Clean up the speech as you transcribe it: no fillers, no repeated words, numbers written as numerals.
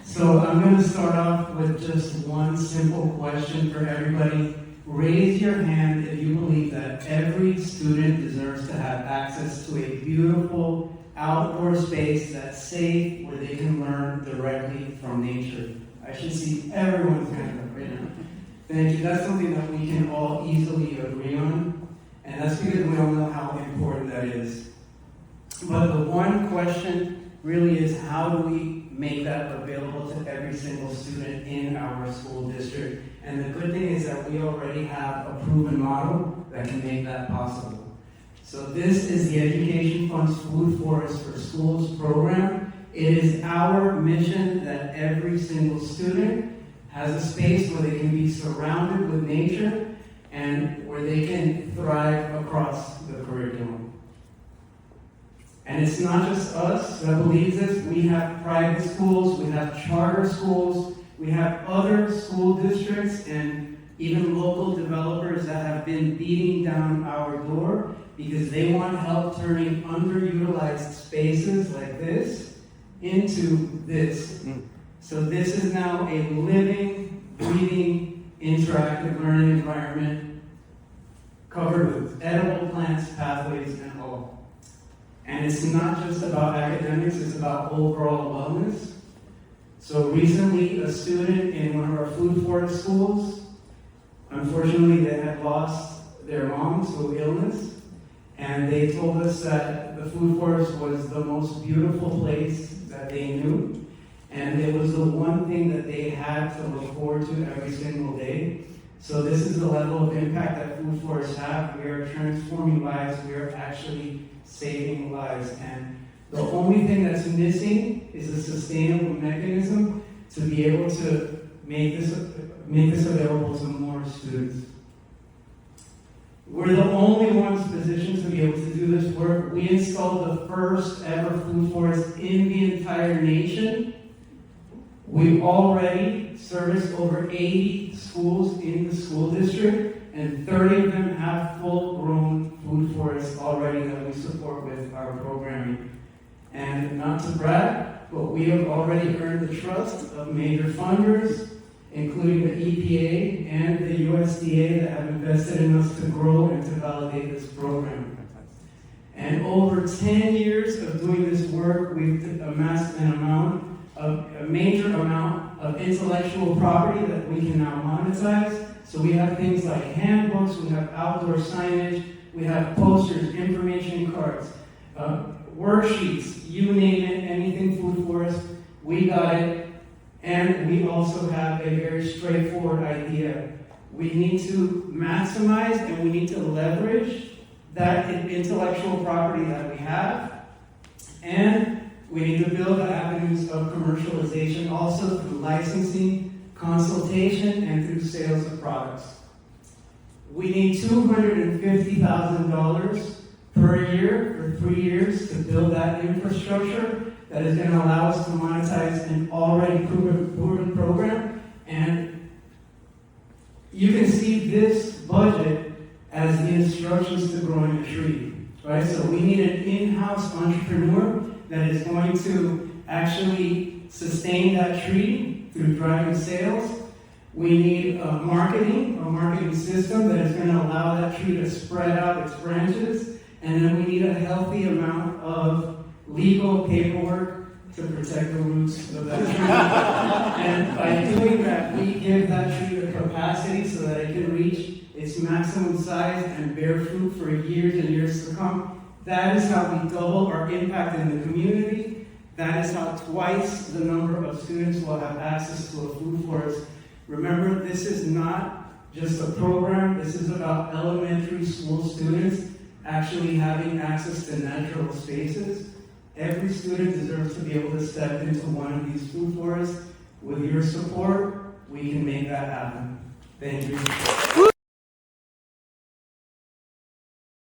So I'm going to start off with just one simple question for everybody. Raise your hand if you believe that every student deserves to have access to a beautiful outdoor space that's safe where they can learn directly from nature. I should see everyone's hand up right now. Thank you. That's something that we can all easily agree on, and that's because we all know how important that is. But the one question really is, how do we make that available to every single student in our school district? And the good thing is that we already have a proven model that can make that possible. So this is the Education Fund's Food Forest for Schools program. It is our mission that every single student has a space where they can be surrounded with nature and where they can thrive across the curriculum. And it's not just us that believes this. We have private schools, we have charter schools, we have other school districts and even local developers that have been beating down our door because they want help turning underutilized spaces like this into this. So this is now a living, breathing, interactive learning environment covered with edible plants, pathways, and all. And it's not just about academics, it's about overall wellness. So recently, a student in one of our food forest schools, unfortunately, they had lost their mom to illness, and they told us that the food forest was the most beautiful place that they knew, and it was the one thing that they had to look forward to every single day. So this is the level of impact that food forests have. We are transforming lives, we are actually saving lives, and the only thing that's missing is a sustainable mechanism to be able to make this available to more students. We're the only ones positioned to be able to do this work. We installed the first ever food forest in the entire nation. We already service over 80 schools in the school district, and 30 of them have full-grown food forests already that we support with our programming. And not to brag, but we have already earned the trust of major funders, including the EPA and the USDA, that have invested in us to grow and to validate this program. And over 10 years of doing this work, we've amassed a major amount of intellectual property that we can now monetize. So we have things like handbooks, we have outdoor signage, we have posters, information cards, worksheets, you name it, anything food forest, we got it. And we also have a very straightforward idea. We need to maximize and we need to leverage that intellectual property that we have, and we need to build the avenues of commercialization also through licensing, consultation, and through sales of products. We need $250,000 per year for 3 years to build that infrastructure that is going to allow us to monetize an already proven program. And you can see this budget as the instructions to growing a tree, right? So we need an in-house entrepreneur that is going to actually sustain that tree through driving sales. We need a marketing system that is going to allow that tree to spread out its branches. And then we need a healthy amount of legal paperwork to protect the roots of that tree. And by doing that, we give that tree the capacity so that it can reach its maximum size and bear fruit for years and years to come. That is how we double our impact in the community. That is how twice the number of students will have access to a food forest. Remember, this is not just a program. This is about elementary school students actually having access to natural spaces. Every student deserves to be able to step into one of these food forests. With your support, we can make that happen. Thank you.